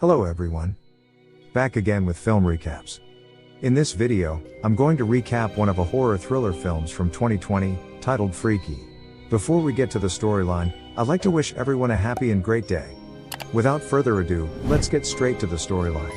Hello everyone. Back again with film recaps. In this video, I'm going to recap one of a horror thriller films from 2020, titled Freaky. Before we get to the storyline, I'd like to wish everyone a happy and great day. Without further ado, let's get straight to the storyline.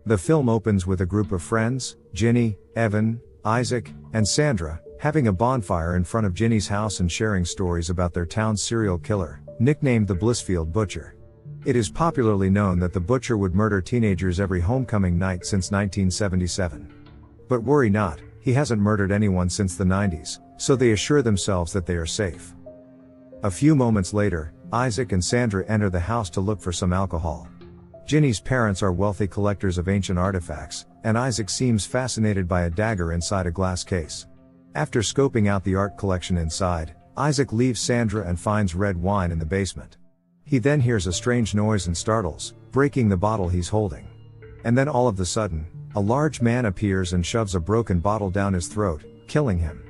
The film opens with a group of friends, Ginny, Evan, Isaac, and Sandra, having a bonfire in front of Ginny's house and sharing stories about their town's serial killer, nicknamed the Blissfield Butcher. It is popularly known that the butcher would murder teenagers every homecoming night since 1977. But worry not, he hasn't murdered anyone since the 90s, so they assure themselves that they are safe. A few moments later, Isaac and Sandra enter the house to look for some alcohol. Ginny's parents are wealthy collectors of ancient artifacts, and Isaac seems fascinated by a dagger inside a glass case. After scoping out the art collection inside, Isaac leaves Sandra and finds red wine in the basement. He then hears a strange noise and startles, breaking the bottle he's holding. And then all of a sudden, a large man appears and shoves a broken bottle down his throat, killing him.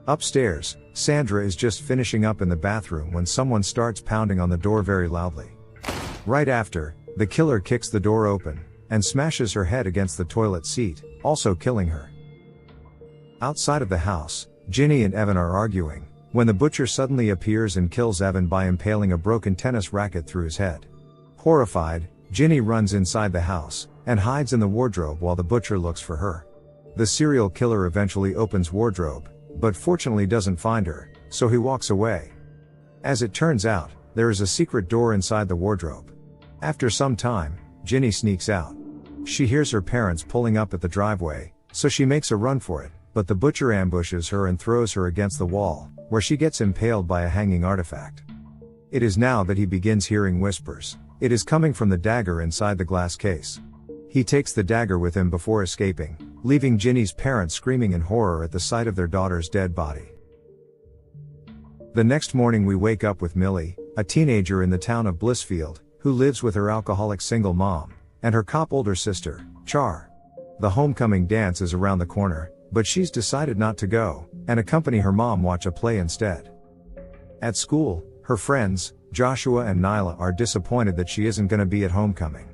Upstairs, Sandra is just finishing up in the bathroom when someone starts pounding on the door very loudly. Right after, the killer kicks the door open, and smashes her head against the toilet seat, also killing her. Outside of the house, Ginny and Evan are arguing, when the butcher suddenly appears and kills Evan by impaling a broken tennis racket through his head. Horrified, Ginny runs inside the house, and hides in the wardrobe while the butcher looks for her. The serial killer eventually opens wardrobe, but fortunately doesn't find her, so he walks away. As it turns out, there is a secret door inside the wardrobe. After some time, Ginny sneaks out. She hears her parents pulling up at the driveway, so she makes a run for it, but the butcher ambushes her and throws her against the wall, where she gets impaled by a hanging artifact. It is now that he begins hearing whispers. It is coming from the dagger inside the glass case. He takes the dagger with him before escaping, leaving Ginny's parents screaming in horror at the sight of their daughter's dead body. The next morning we wake up with Millie, a teenager in the town of Blissfield, who lives with her alcoholic single mom, and her cop older sister, Char. The homecoming dance is around the corner, but she's decided not to go, and accompany her mom watch a play instead. At school, her friends, Joshua and Nyla, are disappointed that she isn't gonna be at homecoming.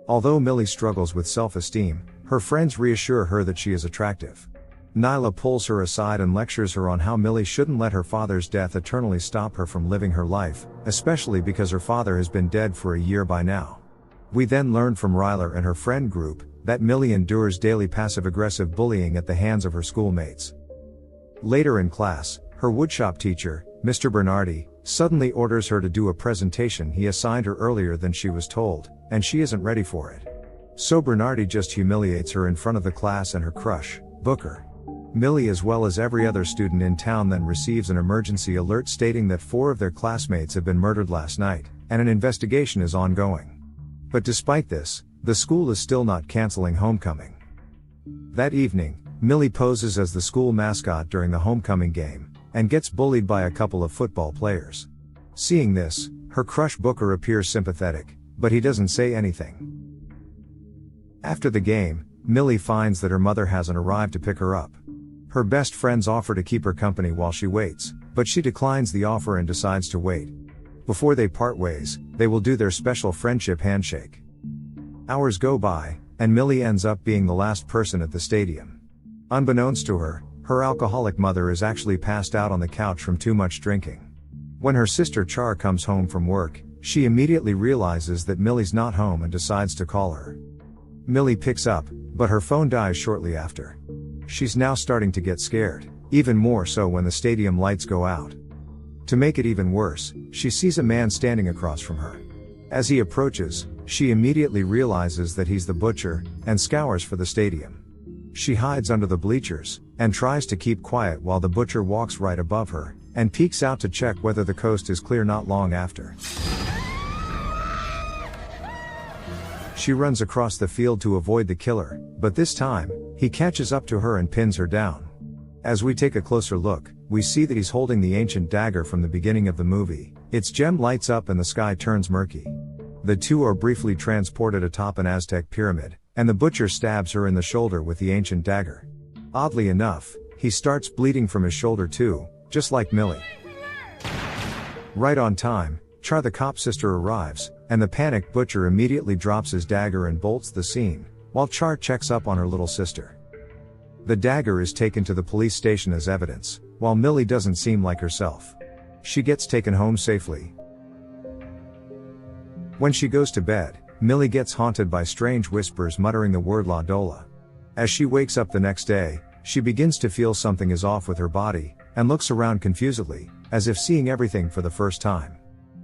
Although Millie struggles with self-esteem, her friends reassure her that she is attractive. Nyla pulls her aside and lectures her on how Millie shouldn't let her father's death eternally stop her from living her life, especially because her father has been dead for a year by now. We then learn from Ryler and her friend group, that Millie endures daily passive-aggressive bullying at the hands of her schoolmates. Later in class, her woodshop teacher, Mr. Bernardi, suddenly orders her to do a presentation he assigned her earlier than she was told, and she isn't ready for it. So Bernardi just humiliates her in front of the class and her crush, Booker. Millie, as well as every other student in town, then receives an emergency alert stating that 4 of their classmates have been murdered last night, and an investigation is ongoing. But despite this, the school is still not canceling homecoming. That evening, Millie poses as the school mascot during the homecoming game, and gets bullied by a couple of football players. Seeing this, her crush Booker appears sympathetic, but he doesn't say anything. After the game, Millie finds that her mother hasn't arrived to pick her up. Her best friends offer to keep her company while she waits, but she declines the offer and decides to wait. Before they part ways, they will do their special friendship handshake. Hours go by, and Millie ends up being the last person at the stadium. Unbeknownst to her, her alcoholic mother is actually passed out on the couch from too much drinking. When her sister Char comes home from work, she immediately realizes that Millie's not home and decides to call her. Millie picks up, but her phone dies shortly after. She's now starting to get scared, even more so when the stadium lights go out. To make it even worse, she sees a man standing across from her. As he approaches, she immediately realizes that he's the butcher, and scours for the stadium. She hides under the bleachers, and tries to keep quiet while the butcher walks right above her, and peeks out to check whether the coast is clear not long after. She runs across the field to avoid the killer, but this time, he catches up to her and pins her down. As we take a closer look, we see that he's holding the ancient dagger from the beginning of the movie. Its gem lights up and the sky turns murky. The two are briefly transported atop an Aztec pyramid, and the butcher stabs her in the shoulder with the ancient dagger. Oddly enough, he starts bleeding from his shoulder too, just like Millie. Right on time, Char the cop sister arrives, and the panicked butcher immediately drops his dagger and bolts the scene, while Char checks up on her little sister. The dagger is taken to the police station as evidence, while Millie doesn't seem like herself. She gets taken home safely. When she goes to bed, Millie gets haunted by strange whispers muttering the word La Dola. As she wakes up the next day, she begins to feel something is off with her body, and looks around confusedly, as if seeing everything for the first time.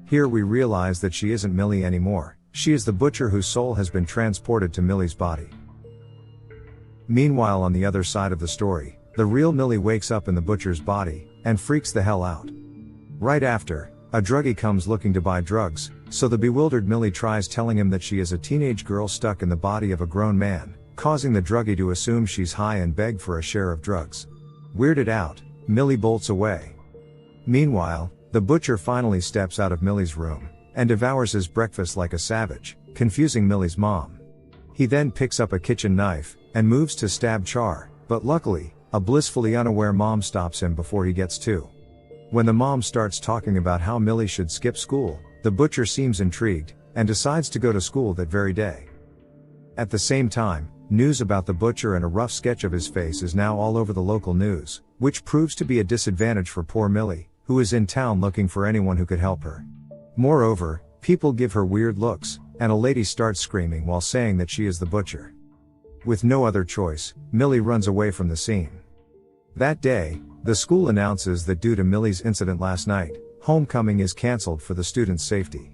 Here we realize that she isn't Millie anymore, she is the butcher whose soul has been transported to Millie's body. Meanwhile, on the other side of the story, the real Millie wakes up in the butcher's body, and freaks the hell out. Right after, a druggie comes looking to buy drugs, so the bewildered Millie tries telling him that she is a teenage girl stuck in the body of a grown man, causing the druggie to assume she's high and beg for a share of drugs. Weirded out, Millie bolts away. Meanwhile, the butcher finally steps out of Millie's room, and devours his breakfast like a savage, confusing Millie's mom. He then picks up a kitchen knife, and moves to stab Char, but luckily, a blissfully unaware mom stops him before he gets to. When the mom starts talking about how Millie should skip school, the butcher seems intrigued, and decides to go to school that very day. At the same time, news about the butcher and a rough sketch of his face is now all over the local news, which proves to be a disadvantage for poor Millie, who is in town looking for anyone who could help her. Moreover, people give her weird looks, and a lady starts screaming while saying that she is the butcher. With no other choice, Millie runs away from the scene. That day, the school announces that due to Millie's incident last night, homecoming is cancelled for the students' safety.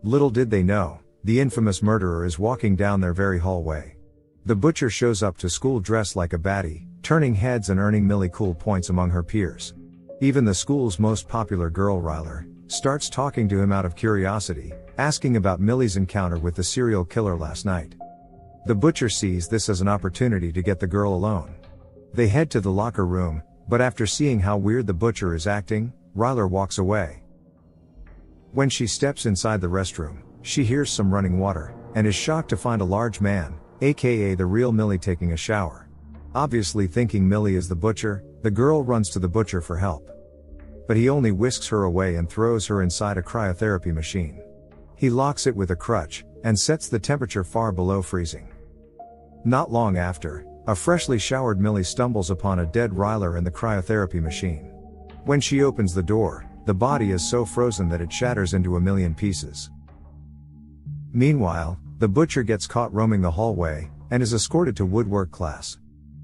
Little did they know, the infamous murderer is walking down their very hallway. The butcher shows up to school dressed like a baddie, turning heads and earning Millie cool points among her peers. Even the school's most popular girl, Ryler, starts talking to him out of curiosity, asking about Millie's encounter with the serial killer last night. The butcher sees this as an opportunity to get the girl alone. They head to the locker room, but after seeing how weird the butcher is acting, Ryler walks away. When she steps inside the restroom, she hears some running water, and is shocked to find a large man, aka the real Millie, taking a shower. Obviously thinking Millie is the butcher, the girl runs to the butcher for help. But he only whisks her away and throws her inside a cryotherapy machine. He locks it with a crutch, and sets the temperature far below freezing. Not long after, a freshly showered Millie stumbles upon a dead Ryler in the cryotherapy machine. When she opens the door, the body is so frozen that it shatters into a million pieces. Meanwhile, the butcher gets caught roaming the hallway, and is escorted to woodwork class.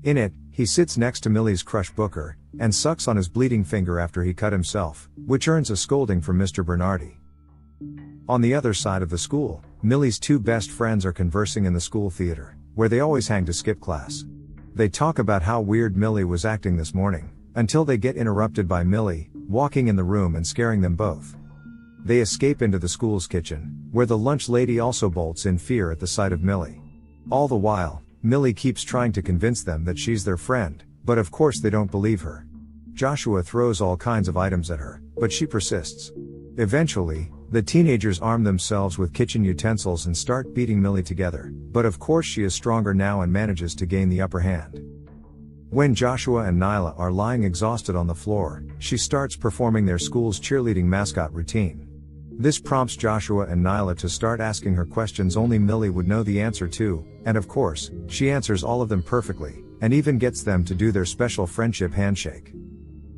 In it, he sits next to Millie's crush Booker, and sucks on his bleeding finger after he cut himself, which earns a scolding from Mr. Bernardi. On the other side of the school, Millie's two best friends are conversing in the school theater, where they always hang to skip class. They talk about how weird Millie was acting this morning, until they get interrupted by Millie, walking in the room and scaring them both. They escape into the school's kitchen, where the lunch lady also bolts in fear at the sight of Millie. All the while, Millie keeps trying to convince them that she's their friend, but of course they don't believe her. Joshua throws all kinds of items at her, but she persists. Eventually, the teenagers arm themselves with kitchen utensils and start beating Millie together, but of course she is stronger now and manages to gain the upper hand. When Joshua and Nyla are lying exhausted on the floor, she starts performing their school's cheerleading mascot routine. This prompts Joshua and Nyla to start asking her questions only Millie would know the answer to, and of course, she answers all of them perfectly, and even gets them to do their special friendship handshake.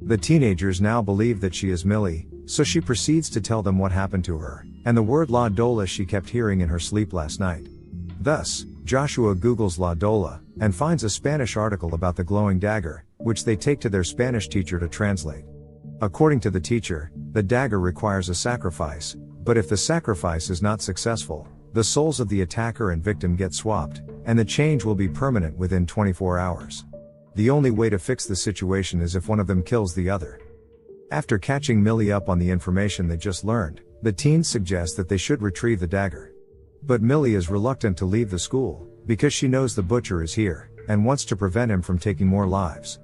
The teenagers now believe that she is Millie, so she proceeds to tell them what happened to her, and the word La Dola she kept hearing in her sleep last night. Thus, Joshua Googles La Dola, and finds a Spanish article about the glowing dagger, which they take to their Spanish teacher to translate. According to the teacher, the dagger requires a sacrifice, but if the sacrifice is not successful, the souls of the attacker and victim get swapped, and the change will be permanent within 24 hours. The only way to fix the situation is if one of them kills the other. After catching Millie up on the information they just learned, the teens suggest that they should retrieve the dagger. But Millie is reluctant to leave the school, because she knows the butcher is here, and wants to prevent him from taking more lives.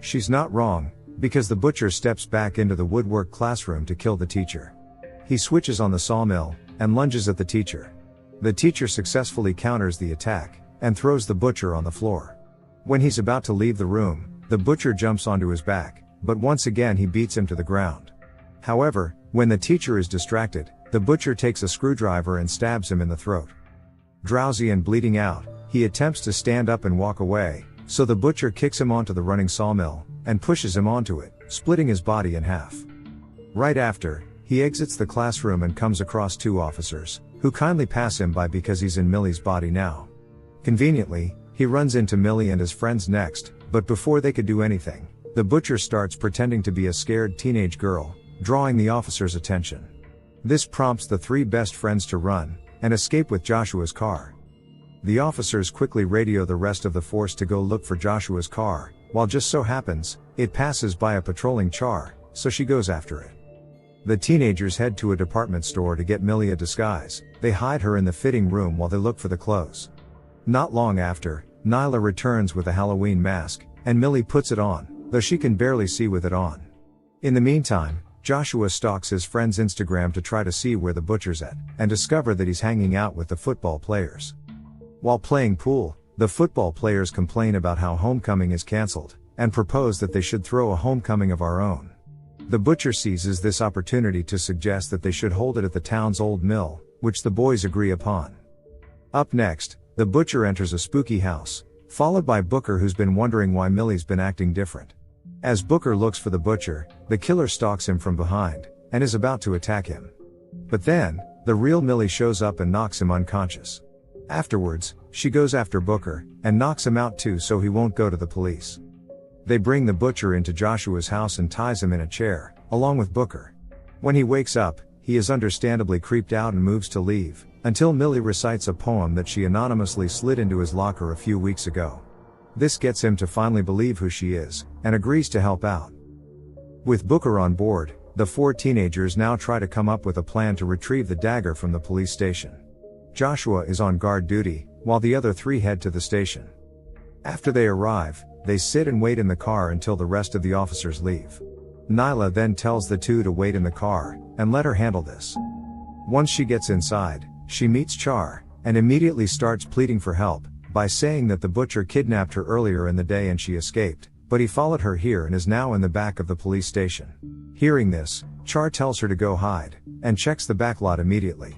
She's not wrong, because the butcher steps back into the woodwork classroom to kill the teacher. He switches on the sawmill, and lunges at the teacher. The teacher successfully counters the attack, and throws the butcher on the floor. When he's about to leave the room, the butcher jumps onto his back, but once again he beats him to the ground. However, When the teacher is distracted, the butcher takes a screwdriver and stabs him in the throat. Drowsy and bleeding out, he attempts to stand up and walk away, so the butcher kicks him onto the running sawmill, and pushes him onto it, splitting his body in half. Right after, he exits the classroom and comes across two officers, who kindly pass him by because he's in Millie's body now. Conveniently, he runs into Millie and his friends next, but before they could do anything, the butcher starts pretending to be a scared teenage girl, drawing the officers' attention. This prompts the three best friends to run, and escape with Joshua's car. The officers quickly radio the rest of the force to go look for Joshua's car, while just so happens, it passes by a patrolling Char, so she goes after it. The teenagers head to a department store to get Millie a disguise. They hide her in the fitting room while they look for the clothes. Not long after, Nyla returns with a Halloween mask, and Millie puts it on, though she can barely see with it on. In the meantime, Joshua stalks his friend's Instagram to try to see where the butcher's at, and discover that he's hanging out with the football players. While playing pool, the football players complain about how homecoming is cancelled, and propose that they should throw a homecoming of our own. The butcher seizes this opportunity to suggest that they should hold it at the town's old mill, which the boys agree upon. Up next, the butcher enters a spooky house, followed by Booker, who's been wondering why Millie's been acting different. As Booker looks for the butcher, the killer stalks him from behind, and is about to attack him. But then, the real Millie shows up and knocks him unconscious. Afterwards, she goes after Booker, and knocks him out too so he won't go to the police. They bring the butcher into Joshua's house and ties him in a chair, along with Booker. When he wakes up, he is understandably creeped out and moves to leave, until Millie recites a poem that she anonymously slid into his locker a few weeks ago. This gets him to finally believe who she is, and agrees to help out. With Booker on board, the four teenagers now try to come up with a plan to retrieve the dagger from the police station. Joshua is on guard duty, while the other three head to the station. After they arrive, they sit and wait in the car until the rest of the officers leave. Nyla then tells the two to wait in the car, and let her handle this. Once she gets inside, she meets Char, and immediately starts pleading for help, by saying that the butcher kidnapped her earlier in the day and she escaped, but he followed her here and is now in the back of the police station. Hearing this, Char tells her to go hide, and checks the backlot immediately.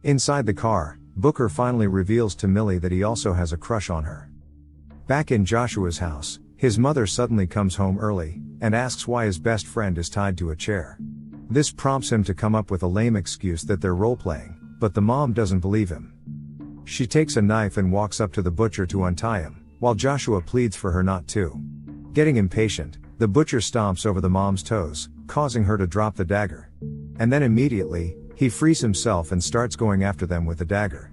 Inside the car, Booker finally reveals to Millie that he also has a crush on her. Back in Joshua's house, his mother suddenly comes home early, and asks why his best friend is tied to a chair. This prompts him to come up with a lame excuse that they're role-playing, but the mom doesn't believe him. She takes a knife and walks up to the butcher to untie him, while Joshua pleads for her not to. Getting impatient, the butcher stomps over the mom's toes, causing her to drop the dagger. And then immediately, he frees himself and starts going after them with the dagger.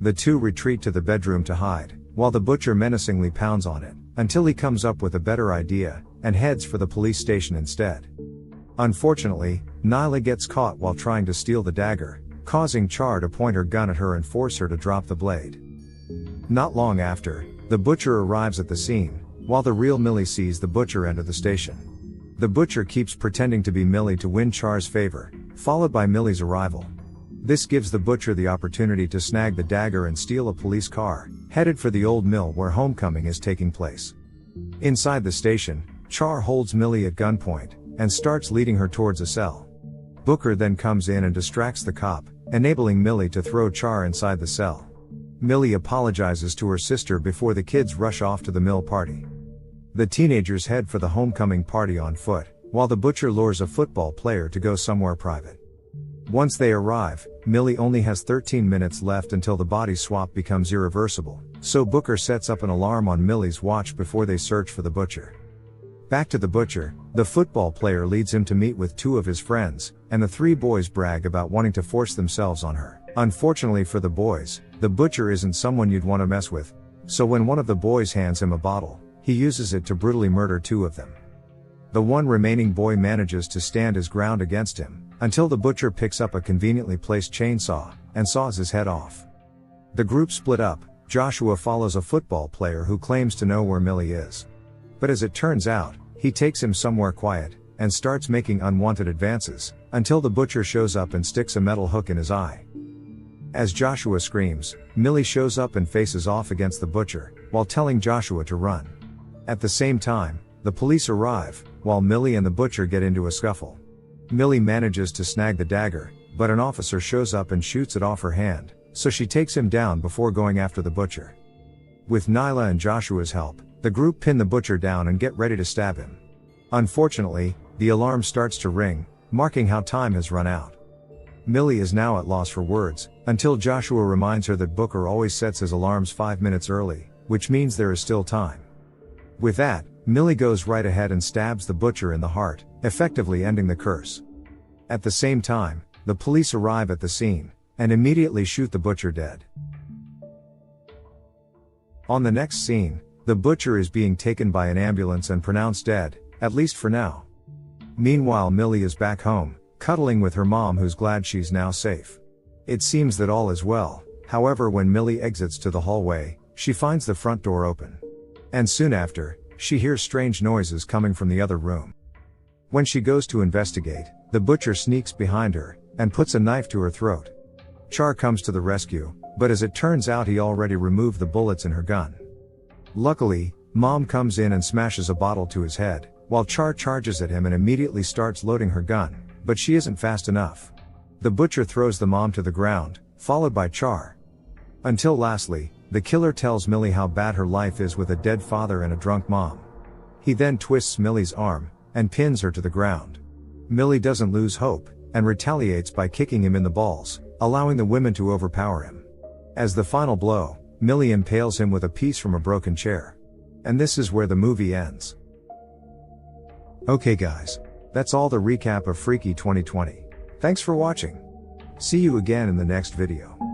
The two retreat to the bedroom to hide, while the butcher menacingly pounds on it, until he comes up with a better idea, and heads for the police station instead. Unfortunately, Nyla gets caught while trying to steal the dagger, causing Char to point her gun at her and force her to drop the blade. Not long after, the butcher arrives at the scene, while the real Millie sees the butcher enter the station. The butcher keeps pretending to be Millie to win Char's favor, followed by Millie's arrival. This gives the butcher the opportunity to snag the dagger and steal a police car, headed for the old mill where homecoming is taking place. Inside the station, Char holds Millie at gunpoint, and starts leading her towards a cell. Booker then comes in and distracts the cop, enabling Millie to throw Char inside the cell. Millie apologizes to her sister before the kids rush off to the mill party. The teenagers head for the homecoming party on foot, while the butcher lures a football player to go somewhere private. Once they arrive, Millie only has 13 minutes left until the body swap becomes irreversible, so Booker sets up an alarm on Millie's watch before they search for the butcher. Back to the butcher, the football player leads him to meet with two of his friends, and the three boys brag about wanting to force themselves on her. Unfortunately for the boys, the butcher isn't someone you'd want to mess with, so when one of the boys hands him a bottle, he uses it to brutally murder two of them. The one remaining boy manages to stand his ground against him, until the butcher picks up a conveniently placed chainsaw, and saws his head off. The group split up. Joshua follows a football player who claims to know where Millie is. But as it turns out, he takes him somewhere quiet, and starts making unwanted advances, until the butcher shows up and sticks a metal hook in his eye. As Joshua screams, Millie shows up and faces off against the butcher, while telling Joshua to run. At the same time, the police arrive, while Millie and the butcher get into a scuffle. Millie manages to snag the dagger, but an officer shows up and shoots it off her hand, so she takes him down before going after the butcher. With Nyla and Joshua's help, the group pin the butcher down and get ready to stab him. Unfortunately, the alarm starts to ring, marking how time has run out. Millie is now at loss for words, until Joshua reminds her that Booker always sets his alarms 5 minutes early, which means there is still time. With that, Millie goes right ahead and stabs the butcher in the heart, effectively ending the curse. At the same time, the police arrive at the scene, and immediately shoot the butcher dead. On the next scene, the butcher is being taken by an ambulance and pronounced dead, at least for now. Meanwhile, Millie is back home, cuddling with her mom, who's glad she's now safe. It seems that all is well, however, when Millie exits to the hallway, she finds the front door open. And soon after, she hears strange noises coming from the other room. When she goes to investigate, the butcher sneaks behind her, and puts a knife to her throat. Char comes to the rescue, but as it turns out, he already removed the bullets in her gun. Luckily, Mom comes in and smashes a bottle to his head, while Char charges at him and immediately starts loading her gun, but she isn't fast enough. The butcher throws the mom to the ground, followed by Char. Until lastly, the killer tells Millie how bad her life is with a dead father and a drunk mom. He then twists Millie's arm, and pins her to the ground. Millie doesn't lose hope, and retaliates by kicking him in the balls, allowing the women to overpower him. As the final blow, Millie impales him with a piece from a broken chair. And this is where the movie ends. Okay guys. That's all the recap of Freaky 2020. Thanks for watching. See you again in the next video.